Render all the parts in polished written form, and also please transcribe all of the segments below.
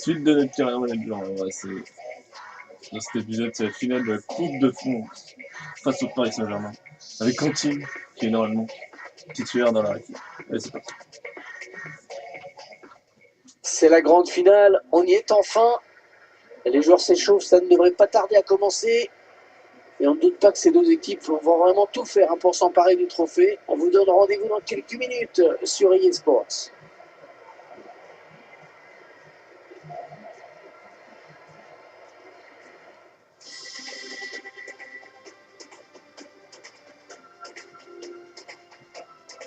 Suite de notre carrière en blanc. Ouais, dans cet épisode, c'est la finale de la Coupe de France face au Paris Saint-Germain. Avec Cantine, qui est normalement titulaire dans leur équipe. Allez, c'est parti. C'est la grande finale, on y est enfin. Les joueurs s'échauffent, ça ne devrait pas tarder à commencer. Et on ne doute pas que ces deux équipes vont vraiment tout faire pour s'emparer du trophée. On vous donne rendez-vous dans quelques minutes sur EA Sports.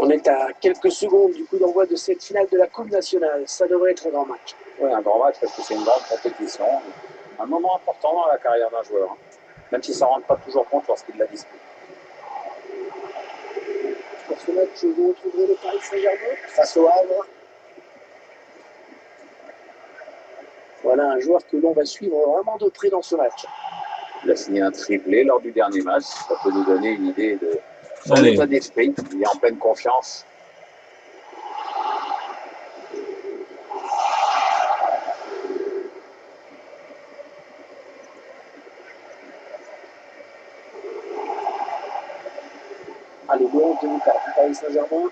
On est à quelques secondes du coup d'envoi de cette finale de la Coupe nationale. Ça devrait être un grand match. Oui, un grand match parce que c'est une grande compétition. Un moment important dans la carrière d'un joueur, même s'il ne s'en rend pas toujours compte lorsqu'il la dispute. Pour ce match, vous retrouverez le Paris Saint-Germain face au Havre. Voilà un joueur que l'on va suivre vraiment de près dans ce match. Il a signé un triplé lors du dernier match. Ça peut nous donner une idée de son état d'esprit. Il est en pleine confiance. Allez, bon, de Paris Saint-Germain.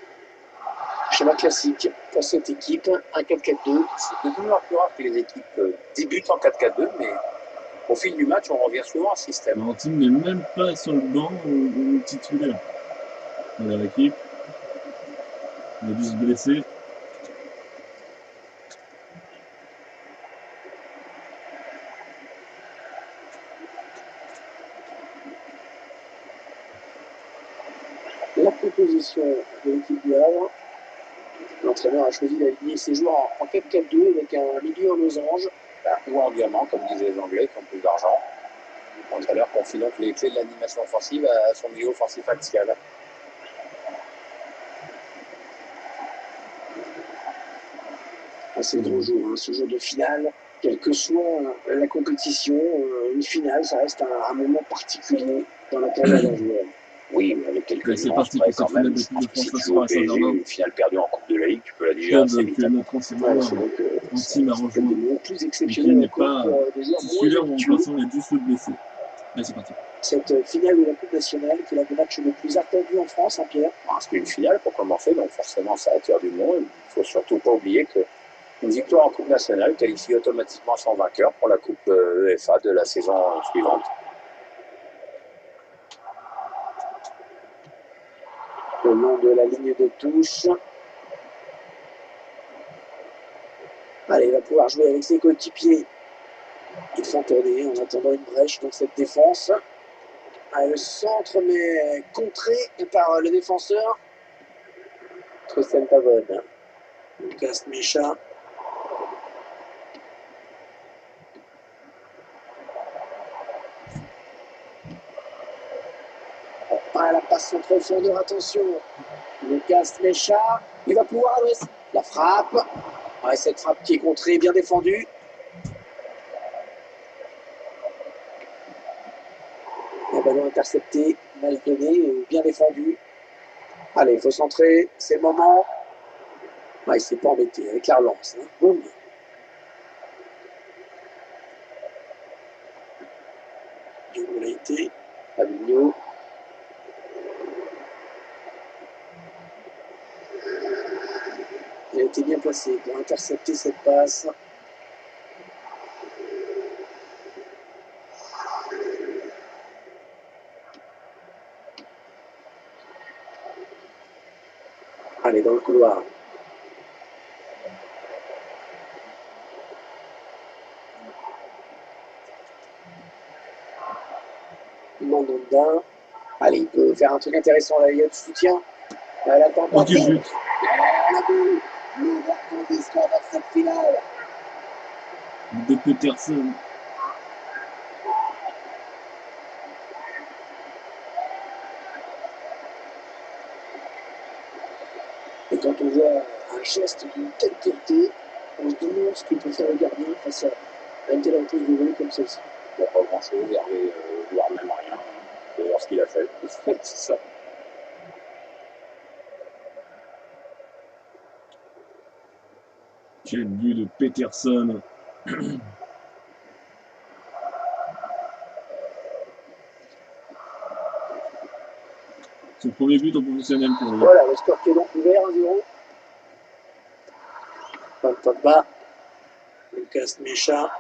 Schéma classique pour cette équipe, un 4-4-2. C'est de plus en plus rare que les équipes débutent en 4-4-2, mais au fil du match, on revient souvent à ce système. Valentine n'est même pas sur le banc ou titulaire dans leur équipe. Il a dû se blesser. La composition de l'équipe du Havre. L'entraîneur a choisi d'aligner ses joueurs en 4-4-2 avec un milieu en losange. Ou en diamant, comme disaient les Anglais, qui ont plus d'argent. L'entraîneur confie donc les clés de l'animation offensive à son milieu offensif axial. C'est gros jour, ce jour de finale. Quelle que soit la compétition, une finale, ça reste un moment particulier dans la carrière d'un joueur. Oui, mais avec quelques c'est nuances parti près pour quand cette même. finale de Je pense Coupe que de si France tu face joues au au Paris PSG, Saint-Germain. une finale perdue en Coupe de la Ligue, tu peux la digérer Club assez vite. que notre ancien team a rejoint Plus et qui exceptionnel n'est encore pas pour des joueurs titulaire, moins en habitués. passant, il a dû se blesser. Allez, c'est parti. Cette finale de la Coupe nationale, qui est l'un des matchs les plus attendus en France, Pierre. C'est une finale pour commencer, donc forcément ça attire du monde. Il ne faut surtout pas oublier qu'une victoire en Coupe nationale qualifie automatiquement son vainqueur pour la Coupe UEFA de la saison suivante. Le long de la ligne de touche. Allez, il va pouvoir jouer avec ses coéquipiers. Ils font tourner en attendant une brèche dans cette défense. Allez, le centre, mais contré par le défenseur. Tristan Pavone. Lucas Mécha. Ah, la passe en profondeur, attention. Lucas Mécha. Il va pouvoir adresser la frappe. Ouais, cette frappe qui est contrée, bien défendue. Le ballon intercepté, mal donné, bien défendu. Allez, il faut centrer, c'est le moment. Ouais, il ne s'est pas embêté avec la relance. Boum. Diogo l'a été. Fabinho. Il a été bien placé pour intercepter cette passe. Allez, dans le couloir. Mandanda. Allez, il peut faire un truc intéressant là, il y a du soutien. Elle attend pas. Quel but! La boule. L'ouverture du score dans cette finale. De Peterson. Et quand on voit un geste d'une telle qualité, on se demande ce que peut faire le gardien face à une telle reprise de jeu comme celle-ci. Bon, pas grand-chose, Hervé, voire même rien, de voir ce qu'il a fait. C'est ça. Quel but de Peterson. Son premier but en professionnel pour lui. Voilà, le score qui est donc ouvert, 1-0. Paul Pogba. Lucas Mécha.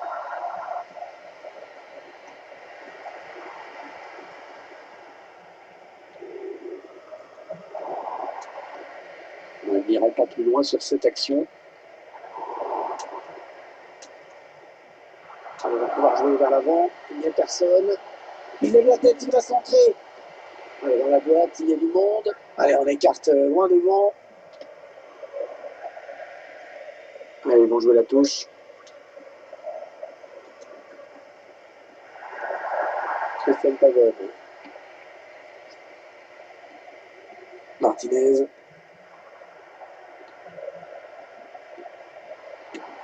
Nous n'irons pas plus loin sur cette action. Allez, on va pouvoir jouer vers l'avant. Il n'y a personne. Il lève la tête, il va centrer. Allez, dans la boîte, il y a du monde. Allez, on écarte loin devant. Allez, ils vont jouer la touche. Christian Pavone. Martinez.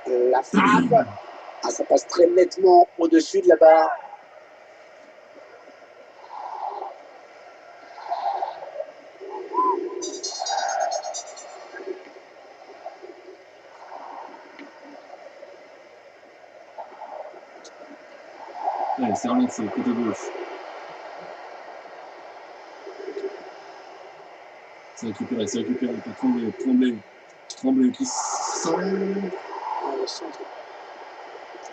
La frappe. Ah, ça passe très nettement au-dessus de la barre. Allez, c'est relancé, côté gauche. C'est récupéré pour Tremblay qui sent. Ah, le centre.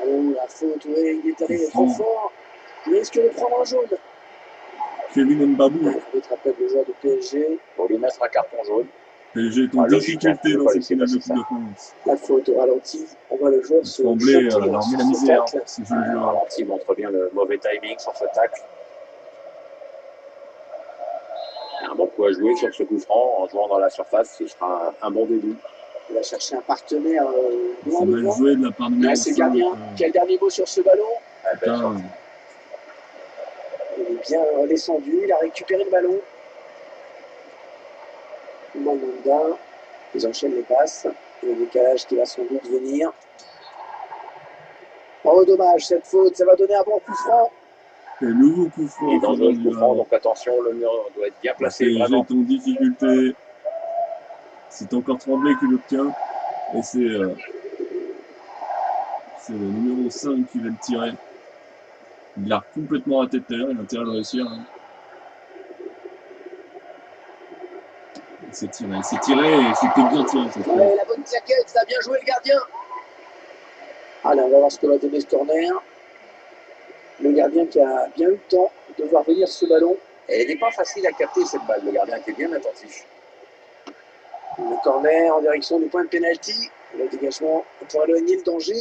Oh, la faute, oui, il est allé trop fort. Il risque de prendre un jaune. Kevin Mbabou. Il rappelle le joueur de PSG. Pour lui mettre un carton jaune. PSG est en difficulté dans cette finale de Coupe de France. La faute au ralenti. On voit le joueur se Tremblay choquer leur met la sur ce misère. tacle. C'est Le ralenti montre bien le mauvais timing sur ce tacle. Un bon coup à jouer sur ce coup franc en jouant dans la surface, ce sera un bon début. Il va chercher un partenaire loin C'est mal devant. joué de la part de Là, c'est le gardien. Quel dernier mot sur ce ballon? Ah, belle sortie. Il est bien redescendu. Il a récupéré le ballon. Mandanda. Ils enchaînent les passes. Le décalage qui va sans doute venir. Oh, dommage, cette faute. Ça va donner un bon coup franc. Et nouveau coup franc. Il est dangereux le coup franc, donc attention, le mur doit être bien placé. PSG Vraiment. est en difficulté. C'est encore Tremblay qui l'obtient. Et c'est le numéro 5 qui va le tirer. Il l'a complètement raté tout à l'heure, il a intérêt à le réussir. Il s'est tiré, et c'était bien tiré cette fois. Ouais, la bonne claquette, ça a bien joué le gardien. Allez, on va voir ce que va donner ce corner. Le gardien qui a bien eu le temps de voir venir ce ballon. Et elle n'est pas facile à capter cette balle, le gardien qui est bien attentif. Le corner en direction du point de pénalty. Le dégagement pour éloigner le danger.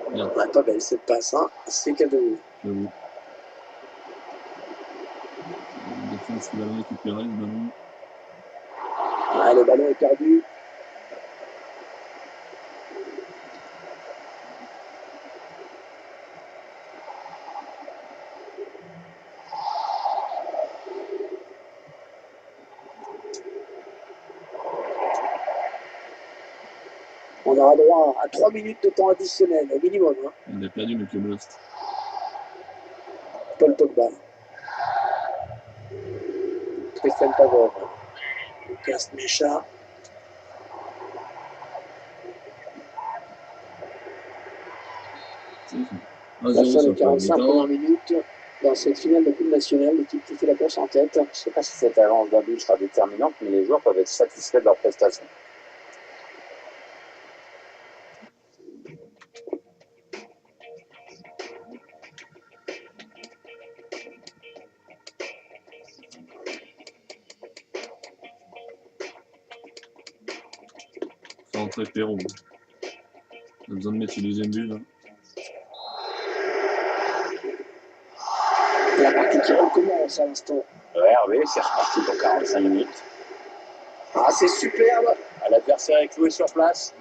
Bien. Ouais, pas belle cette passe, hein. C'est cadeau. J'avoue. La défense qui va le récupérer, le ballon. Ouais, le ballon est perdu. On aura droit à 3 minutes de temps additionnel, au minimum. Hein. Il a perdu le club Lost. Paul Pogba. Christian Pavone. Lucas Mécha. La fin des 45 premières minutes dans cette finale de Coupe nationale, l'équipe qui fait la course en tête. Je ne sais pas si cette avance d'un but sera déterminante, mais les joueurs peuvent être satisfaits de leur prestation. Faut rentrer Perrault. On a besoin de mettre ce deuxième but là. La partie qui recommence à l'instant. Hervé, c'est reparti pour 45 minutes. Ah, c'est superbe. L'adversaire est cloué sur place.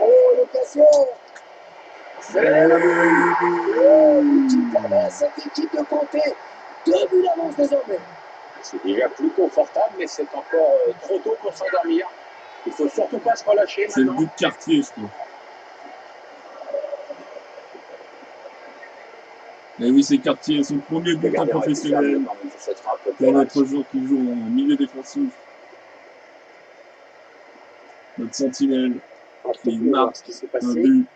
Oh, l'occasion. C'est qui permet à cette équipe de compter 2 buts d'avance désormais. C'est déjà plus confortable, mais c'est encore trop tôt pour s'endormir. Il ne faut surtout pas se relâcher C'est le maintenant. but de Cartier, je trouve. Et oui, c'est Cartier, son premier but en professionnel. Pour notre joueur qui joue en milieu défensif. notre sentinelle, Entre qui nous, voir marque ce qui s'est un passé. but,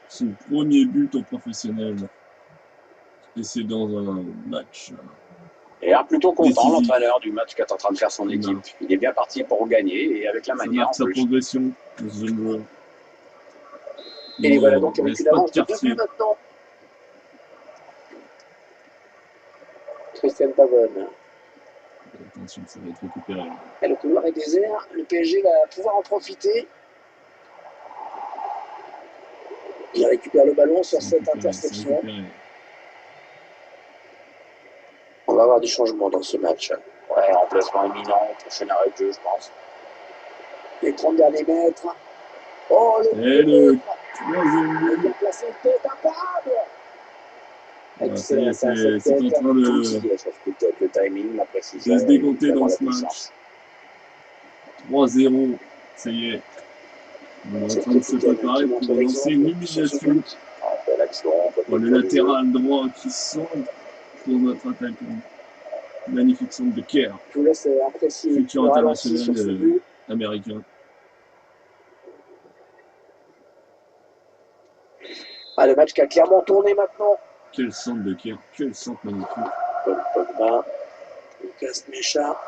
son premier but en professionnel. Et c'est dans un match. Et alors, plutôt content, Décisif. l'entraîneur du match qu'est en train de faire son équipe. Il est bien parti pour gagner et avec la Ça manière en marque sa plus. progression de ce jeune joueur. Et les voilà donc avec laisse une pas de avance de 2 quartier. buts maintenant. Christian Pavone. Attention, ça va être récupéré. Et le couloir est désert. Le PSG va pouvoir en profiter. Il récupère le ballon sur cette interception. On va avoir du changement dans ce match. Ouais, remplacement imminent, prochain arrêt de jeu, je pense. Les 30 derniers mètres. Oh, Et le troisième but. Il a placé une tête imparable. Excellent, c'est en train le timing, la précision. de se décompter dans ce match. 3-0, ça y est. On est en train de se préparer pour lancer une humiliation. Le latéral droit qui centre pour notre attaquant. Magnifique centre de Kerr. Je vous laisse apprécier futur international américain. Ah, le match qui a clairement tourné maintenant. Quel centre de Kerr, quel centre magnifique. Paul Pogba, Lucas Mecha,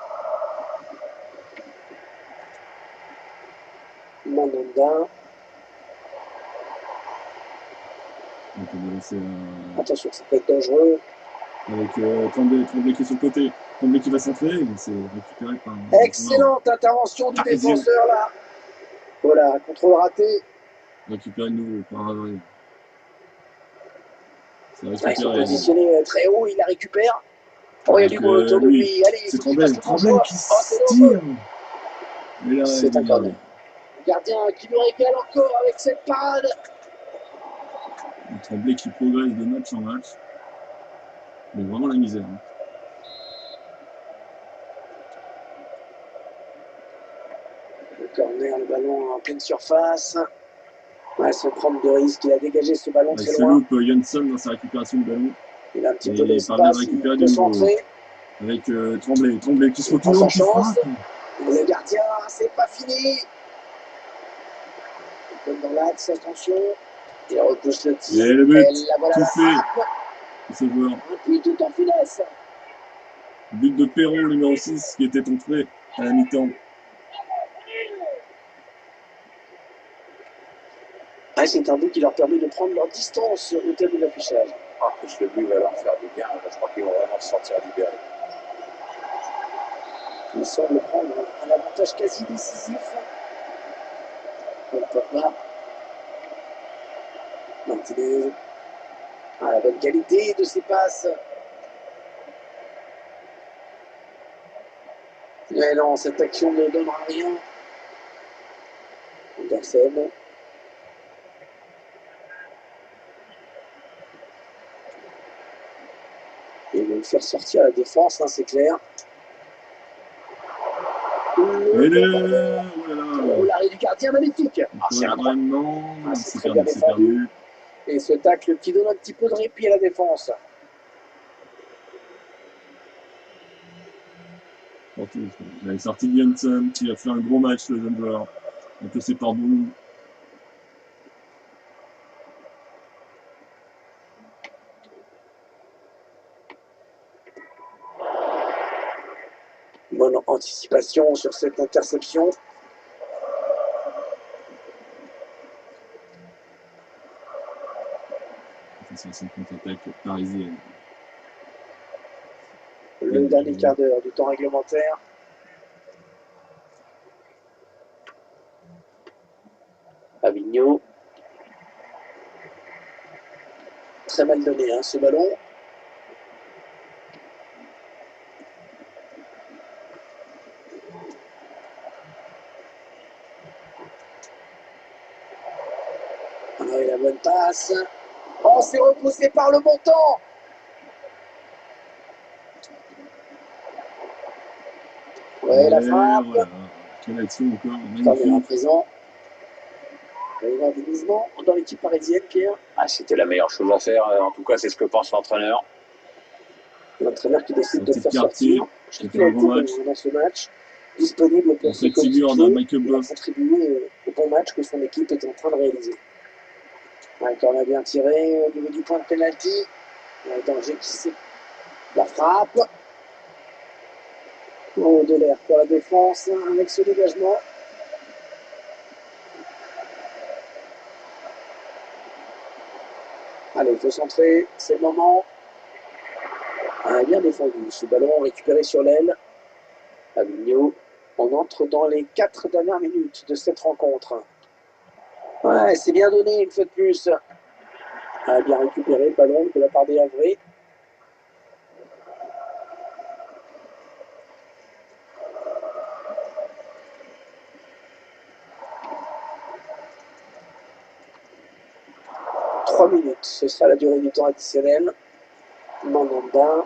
Mandanda. Donc on va lancer un... Attention, ça peut être dangereux. Avec Tremblay qui est sur le côté. Tremblay qui va centrer, mais c'est récupéré par... Excellente intervention du défenseur là. Voilà, contrôle raté. Récupéré de nouveau par Avril. Ils sont positionnés très haut, il la récupère. Oh, il y a du beau autour de lui. Allez, c'est Tremblay qui se tire. C'est un corner. Le gardien qui nous régale encore avec cette parade. Tremblay qui progresse de match en match. Mais vraiment la misère. Le corner, le ballon en pleine surface. Ouais, sans prendre de risque, il a dégagé ce ballon très loin. C'est loupe Johnson dans sa récupération de ballon. Il a un petit peu d'espace, il peut centrer. Avec Tremblay qui se retourne. Le gardien, c'est pas fini. Il donne dans l'axe, attention. Il repousse le tir. Et le but, voilà tout fait. Un but tout en finesse. But de Perrault, numéro 6, qui était entré à la mi-temps. Ah, c'est un but qui leur permet de prendre leur distance au tableau d'affichage. Ah, le but va leur faire du bien. Je crois qu'ils vont vraiment se sentir libérés. Il semble prendre un avantage quasi décisif. Paul Pogba. Martinez. Ah, la bonne qualité de ses passes. Mais non, cette action ne donnera rien. Andersen. Ils vont le faire sortir à la défense, hein, c'est clair. L'arrêt du gardien magnifique. Ah, c'est un droit. Non, c'est très bien défendu. Et ce tacle qui donne un petit peu de répit à la défense. Il a sorti Johnson qui a fait un gros match, le jeune joueur. Donc c'est par Boulou. Bonne anticipation sur cette interception. C'est une contre-attaque parisienne. Le dernier quart d'heure du temps réglementaire. Avignon. Très mal donné, hein, ce ballon. Alors, il a la bonne passe. Oh, c'est repoussé par le montant. Ouais, la frappe. Voilà. Quelle action encore, magnifique. À présent. Il va y avoir des mouvements dans l'équipe parisienne, Pierre. Ah, c'était la meilleure chose à faire. En tout cas, c'est ce que pense l'entraîneur. L'entraîneur qui décide de faire sortir. Je trouve qu'il a été bon dans ce match. disponible pour Dans ses cette figure de coéquipiers. Michael Il a Buff. contribué au bon match que son équipe est en train de réaliser. Ouais, on a bien tiré au niveau du point de pénalty. Danger qui sait la frappe. Oh, de l'air pour la défense avec ce dégagement. Allez, il faut centrer, c'est le moment. Ah, bien défendu. Ce ballon récupéré sur l'aile. Avignon, on entre dans les 4 dernières minutes de cette rencontre. Ouais, c'est bien donné une fois de plus. Ah, bien récupéré le ballon de la part des Havrais. Trois minutes, ce sera la durée du temps additionnel. Mandanda.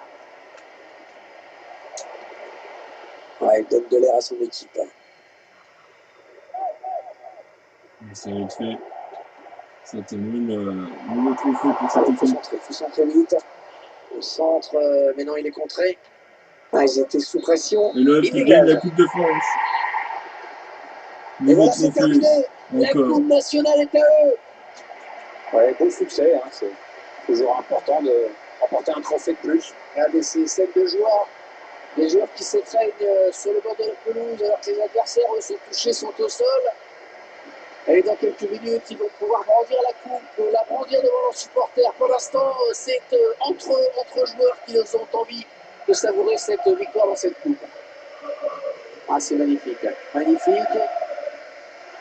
Ouais, il donne de l'air à son équipe. Ça va être fait. C'était nul le trophée pour cette Il équipe. faut centrer vite. Au centre, mais non, il est contré. Ah, ils étaient sous pression. Et le qui gagne la Coupe de France. Et Nouveau voilà, c'est trophée. terminé. La Encore. Coupe nationale est à eux. Ouais, beau succès, hein, c'est toujours important de remporter un trophée de plus. Regardez ces scènes de joueurs. Les joueurs qui s'étreignent sur le bord de la pelouse alors que les adversaires eux, sont touchés, sont au sol. Et dans quelques minutes, ils vont pouvoir brandir la coupe, la brandir devant leurs supporters. Pour l'instant, c'est entre joueurs qui ont envie de savourer cette victoire dans cette coupe. Ah, c'est magnifique. Magnifique.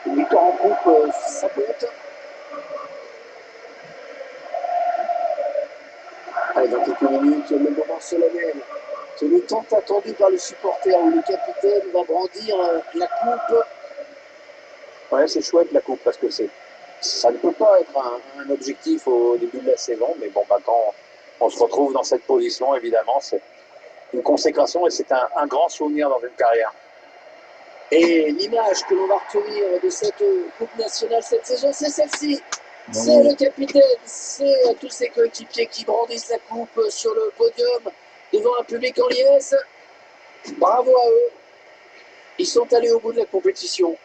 Une victoire en coupe, ça compte. Allez, dans quelques minutes, le moment solennel. C'est le temps attendu par le supporter où le capitaine va brandir la coupe. Ouais, c'est chouette la coupe parce que ça ne peut pas être un objectif au début de la saison, mais bon, bah, quand on se retrouve dans cette position, évidemment, c'est une consécration et c'est un grand souvenir dans une carrière. Et l'image que l'on va retenir de cette Coupe nationale cette saison, c'est celle-ci. C'est le capitaine, c'est tous ses coéquipiers qui brandissent la coupe sur le podium devant un public en liesse. Bravo à eux. Ils sont allés au bout de la compétition.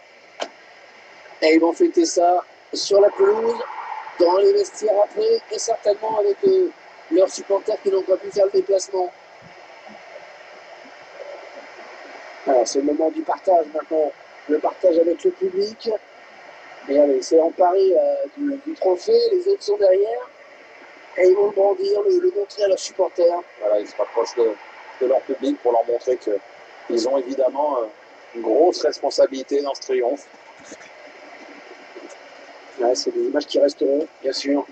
Et ils vont fêter ça sur la pelouse, dans les vestiaires après, et certainement avec leurs supporters qui n'ont pas pu faire le déplacement. Alors c'est le moment du partage maintenant, le partage avec le public. Et allez, c'est emparé du trophée, les autres sont derrière. Et ils vont le brandir, le montrer à leurs supporters. Voilà, ils se rapprochent de leur public pour leur montrer qu'ils ont évidemment une grosse responsabilité dans ce triomphe. Ouais, c'est des images qui resteront, bien sûr.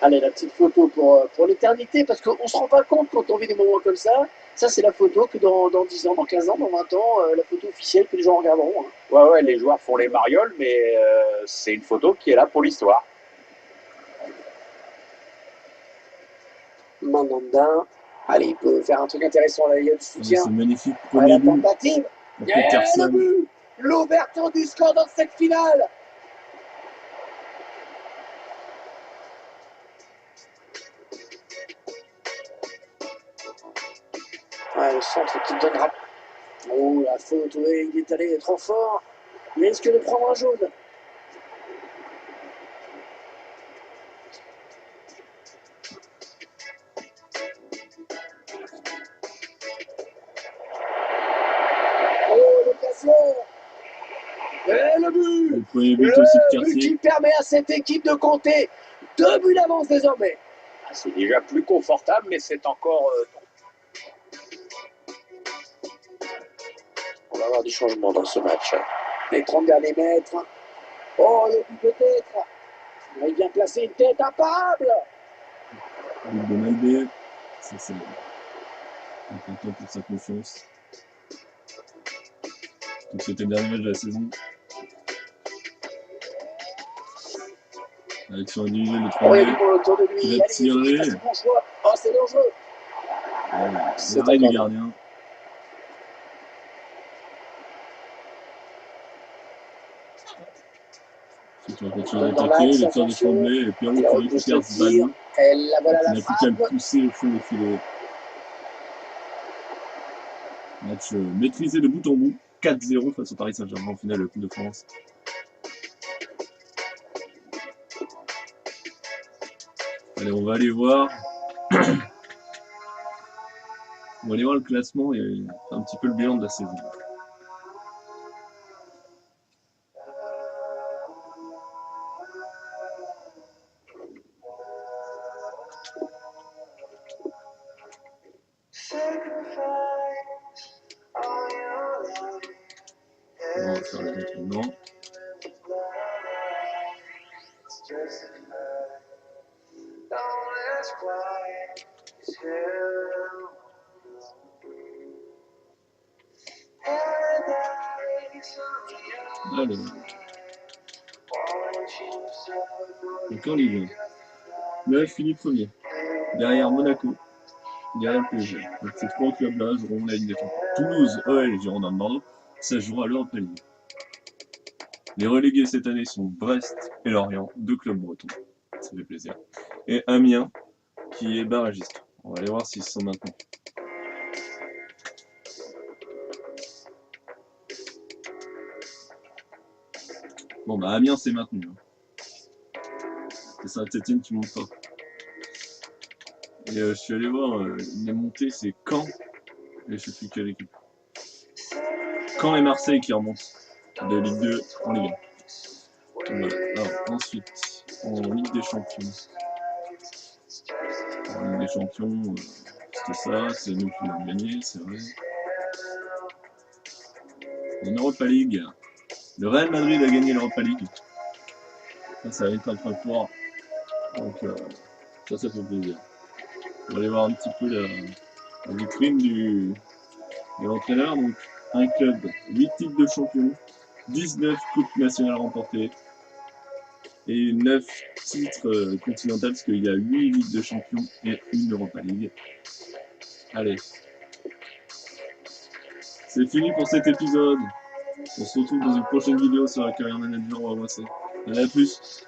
Allez, la petite photo pour l'éternité, parce qu'on ne se rend pas compte quand on vit des moments comme ça. Ça, c'est la photo que dans 10 ans, dans 15 ans, dans 20 ans, la photo officielle que les gens regarderont. Hein. Ouais, les joueurs font les marioles, mais c'est une photo qui est là pour l'histoire. Mandanda. Allez, il peut faire un truc intéressant là, il y a du soutien. C'est magnifique. Ouais, Premier la but. tentative. Et le but. L'ouverture du score dans cette finale. Ouais, le centre qui donnera. Oh, la faute, oui, il est allé trop fort. Il risque de prendre un jaune. Oh, l'occasion. Et le but. Le premier but aussi de but qui Cartier. permet à cette équipe de compter 2 buts d'avance désormais. C'est déjà plus confortable, mais c'est encore... On va avoir du changement dans ce match. Les 30 derniers mètres. Oh, le but peut-être. Il vient placer une tête imparable. But de Malbé. C'est important pour sa confiance. Donc c'était le dernier match de la saison. Action individuelle de 3 Oh, il y a du mètres. monde autour de lui. Il va Allez, il faut qu'il fasse tirer. le bon choix. Oh, c'est dangereux. C'est l'arrêt du gardien. Tu vas continuer d'attaquer, le tir de Tremblay et Pierrot qui récupère ce ballon. Et là, voilà Il la n'a plus qu'à le frappe. pousser au fond du filet. Match maîtrisé de bout en bout. 4-0 face au Paris Saint-Germain en finale de Coupe de France. Allez, on va aller voir. On va aller voir le classement et un petit peu le bilan de la saison. On va faire les entraînements. Allez. Donc en Ligue 1. Le F finit premier. Derrière Monaco. Derrière le PSG. Donc ces trois clubs-là joueront la Ligue des Champions. Toulouse, OL et Girondins de Bordeaux, ça jouera l'Europa League. Les relégués cette année sont Brest et Lorient, deux clubs bretons. Ça fait plaisir. Et Amiens, qui est barragiste. On va aller voir s'ils sont maintenus. Bon bah Amiens c'est maintenu. C'est Saint-Étienne qui monte pas. Et je suis allé voir les montées, c'est Caen et je sais plus quelle équipe. Caen et Marseille qui remontent de Ligue 2 en Ligue 1. Voilà. Alors, ensuite, en Ligue des Champions. En Ligue des Champions, c'était ça, c'est nous qui l'avons gagné, c'est vrai. En Europa League, le Real Madrid a gagné l'Europa League. Ça va être un très fort. Donc ça fait plaisir. On va aller voir un petit peu la vitrine de l'entraîneur. Donc un club, 8 titres de champion, 19 coupes nationales remportées et 9 titres continentales parce qu'il y a 8 Ligues de champions et une Europa League. Allez. C'est fini pour cet épisode. On se retrouve dans une prochaine vidéo sur la Career Manager. On va voir ça. Allez, à plus.